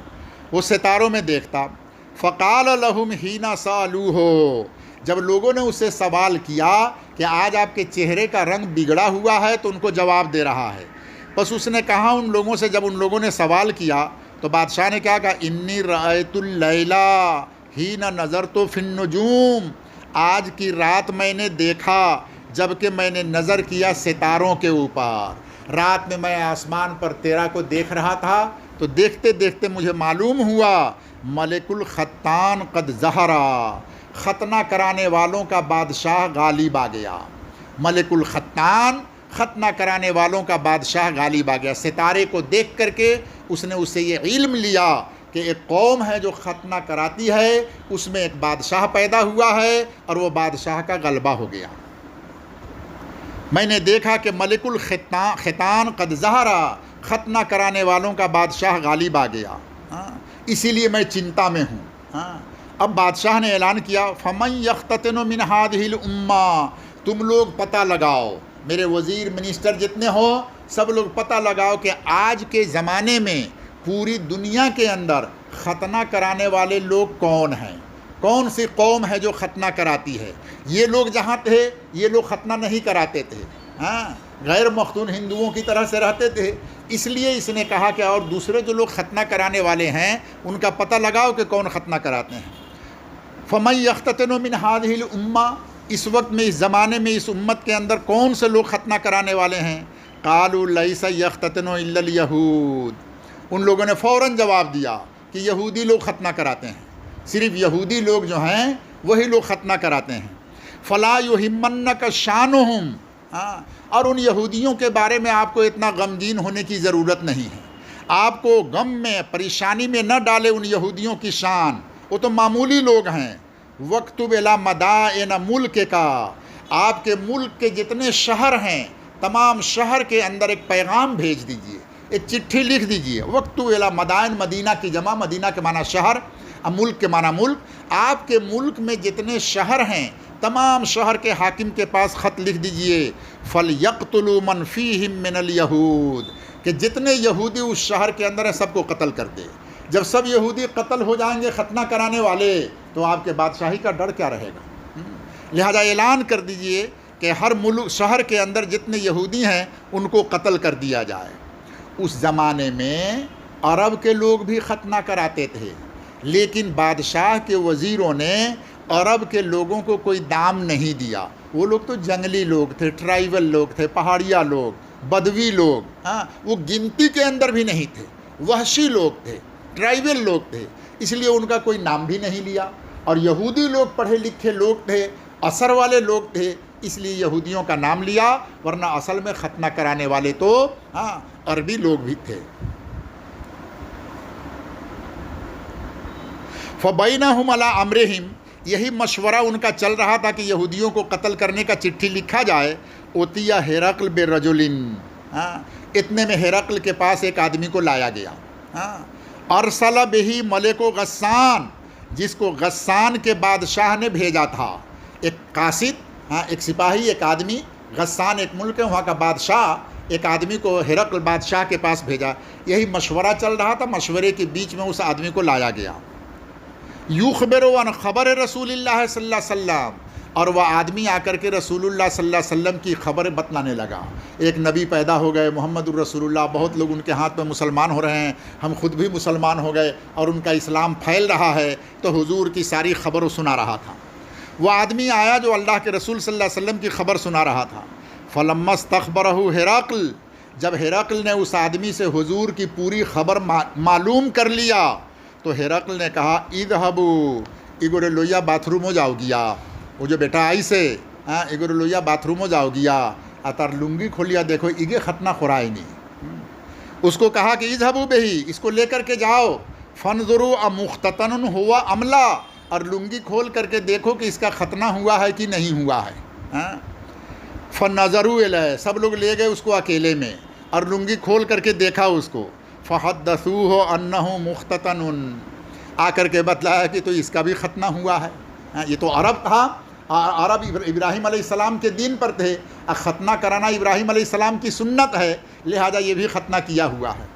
وہ ستاروں میں دیکھتا۔ فقال لهم حین سألوہ، جب لوگوں نے اسے سوال کیا کہ آج آپ کے چہرے کا رنگ بگڑا ہوا ہے، تو ان کو جواب دے رہا ہے، بس اس نے کہا ان لوگوں سے، جب ان لوگوں نے سوال کیا تو بادشاہ نے کیا کہا، انی رأیت اللیلہ حین نظرت فی النجوم، آج کی رات میں نے دیکھا جب کہ میں نے نظر کیا ستاروں کے اوپر، رات میں آسمان پر تیرا کو دیکھ رہا تھا، تو دیکھتے دیکھتے مجھے معلوم ہوا ملک الختان قد ظہرا، ختنہ کرانے والوں کا بادشاہ غالب آ گیا، ملک الختان، ختنہ کرانے والوں کا بادشاہ غالب آ گیا۔ ستارے کو دیکھ کر کے اس نے اس سے یہ علم لیا کہ ایک قوم ہے جو ختنہ کراتی ہے، اس میں ایک بادشاہ پیدا ہوا ہے، اور وہ بادشاہ کا غلبہ ہو گیا۔ میں نے دیکھا کہ ملک الختان قد ظہرا، ختنہ کرانے والوں کا بادشاہ غالب آ گیا، اسی لیے میں چنتا میں ہوں۔ اب بادشاہ نے اعلان کیا فمن یختتن من هذه الامہ، تم لوگ پتہ لگاؤ، میرے وزیر منسٹر جتنے ہو سب لوگ پتہ لگاؤ کہ آج کے زمانے میں پوری دنیا کے اندر ختنہ کرانے والے لوگ کون ہیں، کون سی قوم ہے جو ختنہ کراتی ہے۔ یہ لوگ جہاں تھے یہ لوگ ختنہ نہیں کراتے تھے، غیر مختون ہندوؤں کی طرح سے رہتے تھے، اس لیے اس نے کہا کہ اور دوسرے جو لوگ ختنہ کرانے والے ہیں ان کا پتہ لگاؤ کہ کون ختنہ کراتے ہیں۔ فمن یختتن من هذه الامہ، اس وقت میں، اس زمانے میں، اس امت کے اندر کون سے لوگ ختنہ کرانے والے ہیں؟ قالوا لیس یختتن الا الیہود، ان لوگوں نے فوراً جواب دیا کہ یہودی لوگ ختنہ کراتے ہیں، صرف یہودی لوگ جو ہیں وہی لوگ ختنہ کراتے ہیں۔ فلا یہمنک شانہم، اور ان یہودیوں کے بارے میں آپ کو اتنا غمگین ہونے کی ضرورت نہیں ہے، آپ کو غم میں، پریشانی میں نہ ڈالے ان یہودیوں کی شان، وہ تو معمولی لوگ ہیں۔ وَاکْتُبْ إِلَىٰ مَدَائِنَ مُلْکِکَ، آپ کے ملک کے جتنے شہر ہیں تمام شہر کے اندر ایک پیغام بھیج دیجئے، ایک چٹھی لکھ دیجئے۔ وَاکْتُبْ إِلَىٰ مَدَائِن، مدینہ کی جمع، مدینہ کے معنی شہر، ملک کے معنی ملک، آپ کے ملک میں جتنے شہر ہیں تمام شہر کے حاکم کے پاس خط لکھ دیجئے، فَلْيَقْتُلُوا مَنْ فِيهِمْ مِنَ الْيَهُودِ، کہ جتنے یہودی اس شہر کے اندر ہیں سب کو قتل کر دے، جب سب یہودی قتل ہو جائیں گے ختنہ کرانے والے تو آپ کے بادشاہی کا ڈر کیا رہے گا؟ لہذا اعلان کر دیجئے کہ ہر ملک شہر کے اندر جتنے یہودی ہیں ان کو قتل کر دیا جائے۔ اس زمانے میں عرب کے لوگ بھی ختنہ کراتے تھے، لیکن بادشاہ کے وزیروں نے عرب کے لوگوں کو کوئی دام نہیں دیا۔ وہ لوگ تو جنگلی لوگ تھے، ٹرائبل لوگ تھے، پہاڑیا لوگ، بدوی لوگ، وہ گنتی کے اندر بھی نہیں تھے، وحشی لوگ تھے، ٹرائبل لوگ تھے، اس لیے ان کا کوئی نام بھی نہیں لیا۔ اور یہودی لوگ پڑھے لکھے لوگ تھے، اثر والے لوگ تھے، اس لیے یہودیوں کا نام لیا، ورنہ اصل میں ختنہ کرانے والے تو عربی لوگ بھی تھے۔ فَبَيْنَهُمْ عَلَىٰ أَمْرِهِمْ، یہی مشورہ ان کا چل رہا تھا کہ یہودیوں کو قتل کرنے کا چٹھی لکھا جائے۔ اوتیا ہرقل بِرَجُلٍ، اتنے میں ہرقل کے پاس ایک آدمی کو لایا گیا۔ ارسل بہی ملک و غسان، جس کو غسان کے بادشاہ نے بھیجا تھا۔ ایک قاصد، ایک سپاہی، ایک آدمی، غسان ایک ملک ہے، وہاں کا بادشاہ ایک آدمی کو ہرقل بادشاہ کے پاس بھیجا۔ یہی مشورہ چل رہا تھا، مشورے کے بیچ میں اس آدمی کو لایا گیا۔ یخبر عن خبر رسول اللہ صلی اللہ علیہ وسلم، اور وہ آدمی آ کر کے رسول اللہ صلی اللہ علیہ وسلم کی خبر بتلانے لگا۔ ایک نبی پیدا ہو گئے، محمد الرسول اللہ، بہت لوگ ان کے ہاتھ میں مسلمان ہو رہے ہیں، ہم خود بھی مسلمان ہو گئے اور ان کا اسلام پھیل رہا ہے، تو حضور کی ساری خبر سنا رہا تھا۔ وہ آدمی آیا جو اللہ کے رسول صلی اللہ علیہ وسلم کی خبر سنا رہا تھا۔ فلما استخبرہ ہرقل، جب ہرقل نے اس آدمی سے حضور کی پوری خبر معلوم کر لیا تو ہرقل نے کہا اذهبوا، ایگور لویا باتھ روم ہو جاؤ گیا، وہ جو بیٹا آئی سے ایگور لویا باتھ روم ہو جاؤ گیا، اتر لنگی کھولیا، دیکھو ایگے ختنہ خورائی نہیں۔ اس کو کہا کہ اذهبوا بہی، اس کو لے کر کے جاؤ، فانظروا امختتن ہوا ام لا، اور لنگی کھول کر کے دیکھو کہ اس کا ختنہ ہوا ہے کہ نہیں ہوا ہے۔ فنظروا الیہ، سب لوگ لے گئے اس کو اکیلے میں اور لنگی کھول کر کے دیکھا اس کو۔ فحدثوہ انہ مختتن، آ کر کے بتلایا کہ تو اس کا بھی ختنہ ہوا ہے۔ یہ تو عرب تھا، عرب ابراہیم علیہ السلام کے دین پر تھے، ختنہ کرانا ابراہیم علیہ السلام کی سنت ہے، لہذا یہ بھی ختنہ کیا ہوا ہے۔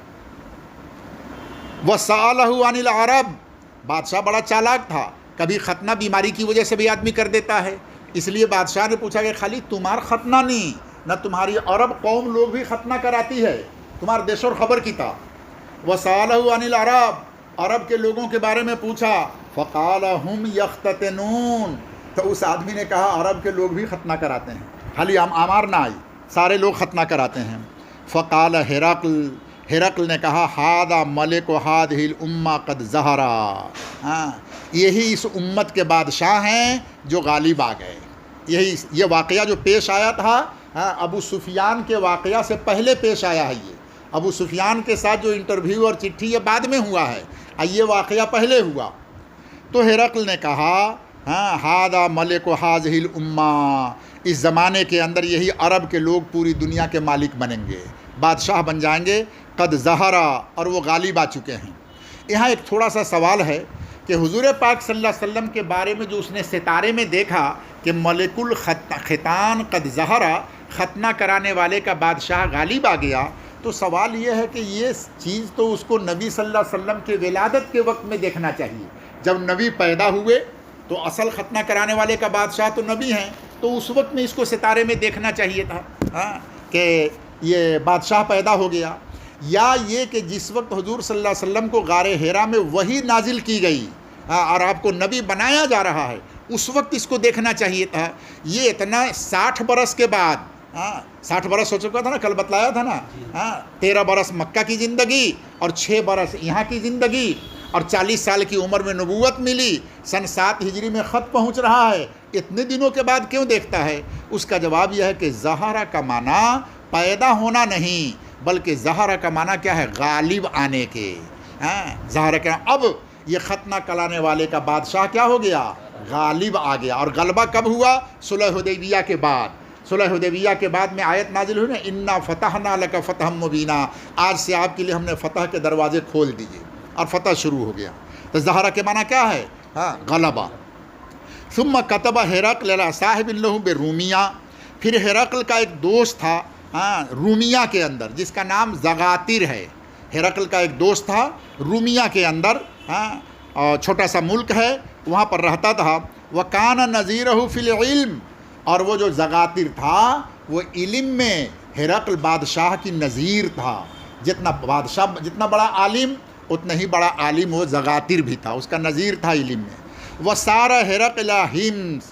وَسَأَلَهُ عَنِ الْعَرَبِ، بادشاہ بڑا چالاک تھا، کبھی ختنہ بیماری کی وجہ سے بھی آدمی کر دیتا ہے، اس لیے بادشاہ نے پوچھا کہ خالی تمہارا ختنہ نہیں، نہ تمہاری عرب قوم لوگ بھی ختنہ کراتی ہے، تمہارے دیش اور خبر کی تھا۔ وَسَأَلَهُ عَنِ الْعَرَبِ، عرب کے لوگوں کے بارے میں پوچھا۔ فَقَالَ هُمْ يَخْتَتِنُونَ، تو اس آدمی نے کہا عرب کے لوگ بھی ختنہ کراتے ہیں، خالی آمار نہ آئی، سارے لوگ ختنہ کراتے ہیں۔ فقال ہرقل نے کہا ہذا ملک هذه الامہ قد ظہر، یہی اس امت کے بادشاہ ہیں جو غالب آ گئے۔ یہ واقعہ جو پیش آیا تھا ابو سفیان کے واقعہ سے پہلے پیش آیا ہے۔ یہ ابو سفیان کے ساتھ جو انٹرویو اور چٹھی یہ بعد میں ہوا ہے، یہ واقعہ پہلے ہوا۔ تو ہرقل نے کہا ہذا ملک هذه الامہ، اس زمانے کے اندر یہی عرب کے لوگ پوری دنیا کے مالک بنیں گے، بادشاہ بن جائیں گے، قد ظہرا، اور وہ غالب آ چکے ہیں۔ یہاں ایک تھوڑا سا سوال ہے کہ حضور پاک صلی اللہ علیہ وسلم کے بارے میں جو اس نے ستارے میں دیکھا کہ ملک الختان قد ظہرا، ختنہ کرانے والے کا بادشاہ غالب آ گیا، تو سوال یہ ہے کہ یہ چیز تو اس کو نبی صلی اللہ علیہ وسلم کے ولادت کے وقت میں دیکھنا چاہیے۔ جب نبی پیدا ہوئے تو اصل ختنہ کرانے والے کا بادشاہ تو نبی ہیں، تو اس وقت میں اس کو ستارے میں دیکھنا چاہیے تھا کہ یہ بادشاہ پیدا ہو گیا، یا یہ کہ جس وقت حضور صلی اللہ علیہ وسلم کو غار حرا میں وحی نازل کی گئی اور آپ کو نبی بنایا جا رہا ہے، اس وقت اس کو دیکھنا چاہیے تھا۔ یہ اتنا 60 برس کے بعد، 60 برس ہو چکا تھا نا، کل بتلایا تھا نا، 13 برس مکہ کی زندگی اور 6 برس یہاں کی زندگی اور 40 سال کی عمر میں نبوت ملی، سن 7 ہجری میں خط پہنچ رہا ہے، اتنے دنوں کے بعد کیوں دیکھتا ہے؟ اس کا جواب یہ ہے کہ ظہر کا معنی پیدا ہونا نہیں، بلکہ ظہر کا معنی کیا ہے؟ غالب آنے کے۔ ظہر کا اب یہ ختنہ کرانے والے کا بادشاہ کیا ہو گیا؟ غالب آ گیا۔ اور غلبہ کب ہوا؟ صلح حدیبیہ کے بعد۔ صلح حدیبیہ کے بعد میں آیت نازل ہوئی نا، انا فتحنا لک فتحا مبینا، آج سے آپ کے لیے ہم نے فتح کے دروازے کھول دیے، اور فتح شروع ہو گیا۔ تو ظہر کے معنی کیا ہے؟ غلبہ۔ ثم کتب ہرقل الی صاحب لہ برومیہ، پھر ہرقل کا ایک دوست تھا رومیہ کے اندر، جس کا نام زغاتر ہے۔ ہرقل کا ایک دوست تھا رومیہ کے اندر، چھوٹا سا ملک ہے، وہاں پر رہتا تھا۔ وَكَانَ نَظِيرَهُ فِي الْعِلْمِ، اور وہ جو زغاتر تھا وہ علم میں ہرقل بادشاہ کی نظیر تھا، جتنا بڑا عالم اتنا ہی بڑا عالم وہ زغاتر بھی تھا، اس کا نظیر تھا علم میں۔ وَسَارَ هرقل حِمْص،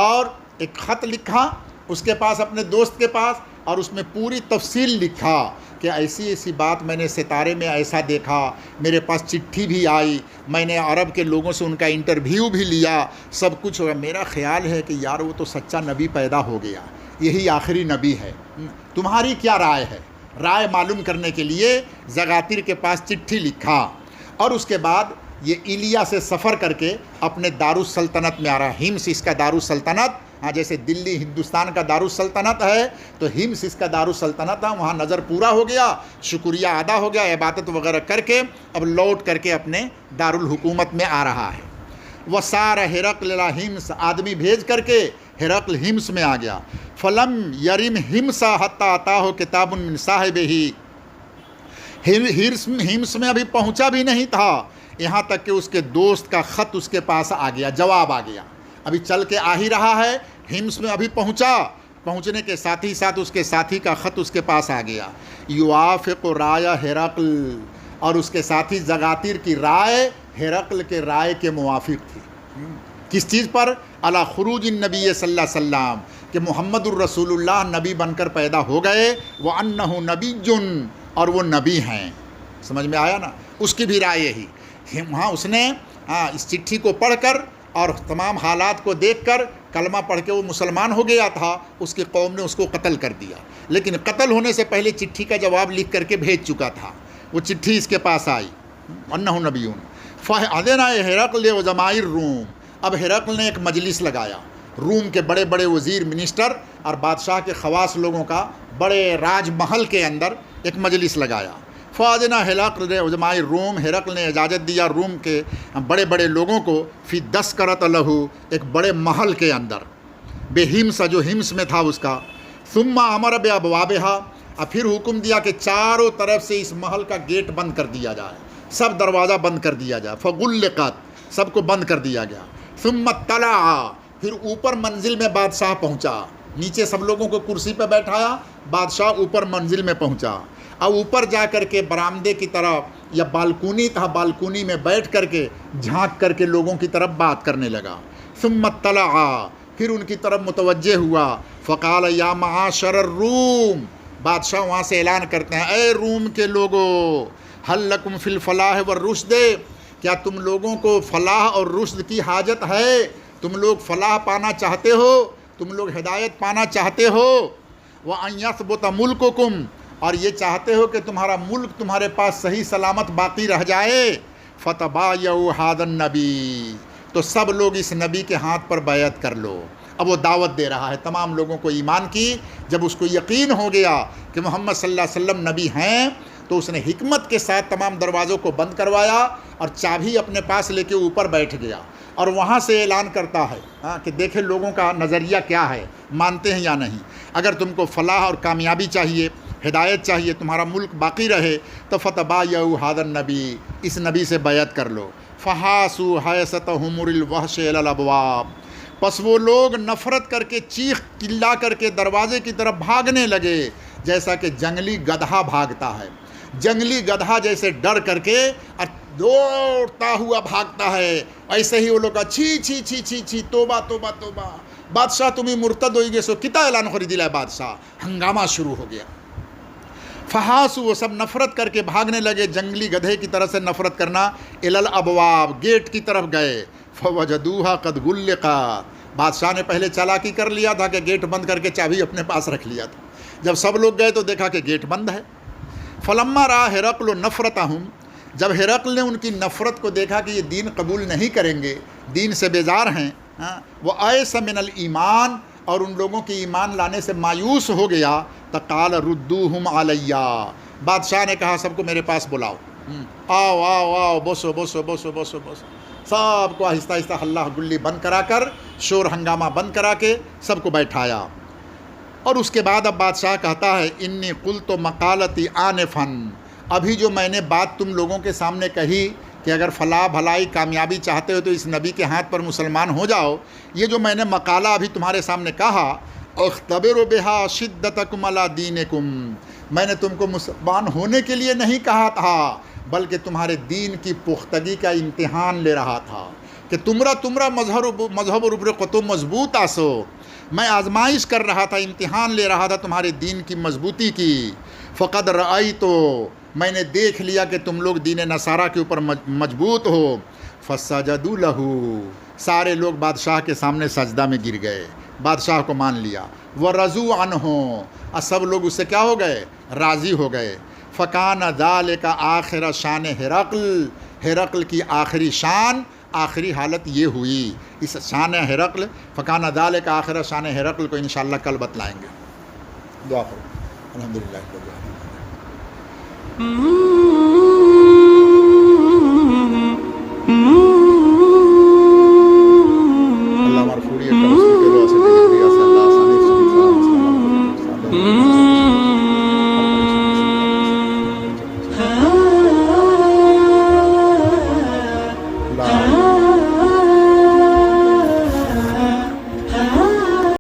اور ایک خط لکھا اس کے پاس، اپنے دوست کے پاس، اور اس میں پوری تفصیل لکھا کہ ایسی ایسی بات میں نے ستارے میں ایسا دیکھا، میرے پاس چٹھی بھی آئی، میں نے عرب کے لوگوں سے ان کا انٹرویو بھی لیا، سب کچھ ہوا۔ میرا خیال ہے کہ یار وہ تو سچا نبی پیدا ہو گیا، یہی آخری نبی ہے، تمہاری کیا رائے ہے؟ رائے معلوم کرنے کے لیے زغاتر کے پاس چٹھی لکھا، اور اس کے بعد یہ ایلیا سے سفر کر کے اپنے دارالسلطنت میں آ رہا۔ ہمس اس کا دارالسلطنت، جیسے دلی ہندوستان کا دارالسلطنت ہے تو ہمس اس کا دارالسلطنت ہے، وہاں نظر پورا ہو گیا، شکریہ ادا ہو گیا، عبادت وغیرہ کر کے اب لوٹ کر کے اپنے دارالحکومت میں آ رہا ہے۔ وَسَارَ هرقل إِلَى حِمْص، آدمی بھیج کر کے ہرقل ہمس میں آ گیا۔ فَلَمْ يَرِمْ حِمْصَ حَتَّى أَتَاهُ كِتَابٌ مِّن صَاحِبِهِ، ہمس میں ابھی پہنچا بھی نہیں تھا، یہاں تک کہ اس کے دوست کا خط اس کے پاس آ گیا، جواب آ گیا، ابھی چل کے آ ہی رہا ہے، ہمس میں ابھی پہنچنے کے ساتھ ہی ساتھ اس کے ساتھی کا خط اس کے پاس آ گیا۔ یوافق رائے ہرقل، اور اس کے ساتھی زغاتر کی رائے ہرقل کے رائے کے موافق تھی۔ کس چیز پر؟ علی خروج النبی صلی اللہ علیہ وسلم، کہ محمد الرسول اللہ نبی بن کر پیدا ہو گئے، وَأَنَّهُ نَبِيٌّ، اور وہ نبی ہیں۔ سمجھ میں آیا نا؟ اس کی بھی رائے یہی۔ وہاں اس نے اس چٹھی کو پڑھ کر اور تمام حالات کو دیکھ کر کلمہ پڑھ کے وہ مسلمان ہو گیا تھا، اس کی قوم نے اس کو قتل کر دیا، لیکن قتل ہونے سے پہلے چٹھی کا جواب لکھ کر کے بھیج چکا تھا، وہ چٹھی اس کے پاس آئی، انہ نبیون۔ فَأَذِنَ ہرقل وَزَمَائِرِ الروم، اب ہرقل نے ایک مجلس لگایا، روم کے بڑے بڑے وزیر، منسٹر اور بادشاہ کے خواص لوگوں کا بڑے راج محل کے اندر ایک مجلس لگایا۔ فَأَذِنَ ہرقل وَزَمَائِرِ الروم، ہرقل نے اجازت دیا روم کے بڑے بڑے لوگوں کو، فی دسکرۃ لہو، ایک بڑے محل کے اندر، بے ہمس، جو ہمس میں تھا اس کا۔ ثم امر بابوابہا، اور پھر حکم دیا کہ چاروں طرف سے اس محل کا گیٹ بند کر دیا جائے، سب دروازہ بند کر دیا جائے، فغلقت، سب کو بند کر دیا گیا۔ ثم اطلع، پھر اوپر منزل میں بادشاہ پہنچا، نیچے سب لوگوں کو کرسی پہ بیٹھایا، بادشاہ اوپر منزل میں پہنچا، اور اوپر جا کر کے برآمدے کی طرف، یا بالکونی تھا، بالکونی میں بیٹھ کر کے جھانک کر کے لوگوں کی طرف بات کرنے لگا۔ ثم اطلع، پھر ان کی طرف متوجہ ہوا، فقال یا معاشر الروم، بادشاہ وہاں سے اعلان کرتے ہیں، اے روم کے لوگو، هل لکم فی الفلاح والرشد، کیا تم لوگوں کو فلاح اور رشد کی حاجت ہے؟ تم لوگ فلاح پانا چاہتے ہو، تم لوگ ہدایت پانا چاہتے ہو، وَأَن يَثْبُتَ مُلْكُكُمْ، اور یہ چاہتے ہو کہ تمہارا ملک تمہارے پاس صحیح سلامت باقی رہ جائے، فَتَبَايَعُوا هَذَا النَّبِيَّ، تو سب لوگ اس نبی کے ہاتھ پر بیعت کر لو۔ اب وہ دعوت دے رہا ہے تمام لوگوں کو ایمان کی۔ جب اس کو یقین ہو گیا کہ محمد صلی اللہ علیہ وسلم نبی ہیں، تو اس نے حکمت کے ساتھ تمام دروازوں کو بند کروایا اور چابی اپنے پاس لے کے اوپر بیٹھ گیا، اور وہاں سے اعلان کرتا ہے کہ دیکھیں لوگوں کا نظریہ کیا ہے، مانتے ہیں یا نہیں۔ اگر تم کو فلاح اور کامیابی چاہیے، ہدایت چاہیے، تمہارا ملک باقی رہے، تو فَتَبَايَعُوا هَذَا النَّبِيَّ، اس نبی سے بیعت کر لو۔ فَحَاسُوا حَيْسَتَهُمُ الْوَحْشِ إِلَى الْأَبْوَابِ، پس وہ لوگ نفرت کر کے چیخ چلا کر کے دروازے کی طرف بھاگنے لگے، جیسا کہ جنگلی گدھا بھاگتا ہے، جنگلی گدھا جیسے ڈر کر کے دوڑتا ہوا بھاگتا ہے، ایسے ہی وہ لوگ چھی چھی چھی چھی چھی، توبہ توبہ توبہ، بادشاہ تمہیں مرتد ہوئی گے، سو کتا اعلان خرید دلا بادشاہ، ہنگامہ شروع ہو گیا۔ فحاسو، وہ سب نفرت کر کے بھاگنے لگے، جنگلی گدھے کی طرح سے نفرت کرنا، الی الابواب، گیٹ کی طرف گئے، فوجدوها قد غلقت، بادشاہ نے پہلے چالاکی کر لیا تھا کہ گیٹ بند کر کے چابی اپنے پاس رکھ لیا تھا، جب سب لوگ گئے تو دیکھا کہ گیٹ بند ہے۔ فلما را ہرقل نفرتہم، جب ہرقل نے ان کی نفرت کو دیکھا کہ یہ دین قبول نہیں کریں گے، دین سے بیزار ہیں، وہ آئس من الایمان، اور ان لوگوں کی ایمان لانے سے مایوس ہو گیا، تقال ردوہم علیہ، بادشاہ نے کہا سب کو میرے پاس بلاؤ، آؤ آؤ آؤ، بوسو بوسو بوسو بوسو بوسو، سب کو آہستہ آہستہ ہلہ گلی بند کرا کر، شور ہنگامہ بند کرا کے سب کو بیٹھایا۔ اور اس کے بعد اب بادشاہ کہتا ہے، انی قلت مقالتی آنفاً، ابھی جو میں نے بات تم لوگوں کے سامنے کہی کہ اگر فلاح بھلائی کامیابی چاہتے ہو تو اس نبی کے ہاتھ پر مسلمان ہو جاؤ، یہ جو میں نے مقالہ ابھی تمہارے سامنے کہا، اختبر بہا شدتکم علی دینکم، میں نے تم کو مسلمان ہونے کے لیے نہیں کہا تھا، بلکہ تمہارے دین کی پختگی کا امتحان لے رہا تھا کہ تمرا مذہب و ربر قطب مضبوط آسو، میں آزمائش کر رہا تھا، امتحان لے رہا تھا تمہارے دین کی مضبوطی کی۔ فقد رأیتو، میں نے دیکھ لیا کہ تم لوگ دین نصارہ کے اوپر مضبوط ہو۔ فسجدوا لہ، سارے لوگ بادشاہ کے سامنے سجدہ میں گر گئے، بادشاہ کو مان لیا۔ ورضوا عنہ، اور سب لوگ اس سے کیا ہو گئے؟ راضی ہو گئے۔ فکان ذالک آخر شان ہرقل، ہرقل کی آخری شان، آخری حالت یہ ہوئی، اس شان ہرقل، فکان ذالک آخر شان ہرقل کو انشاءاللہ کل بتلائیں گے۔ دعا کرو۔ الحمدللہ رب العالمین۔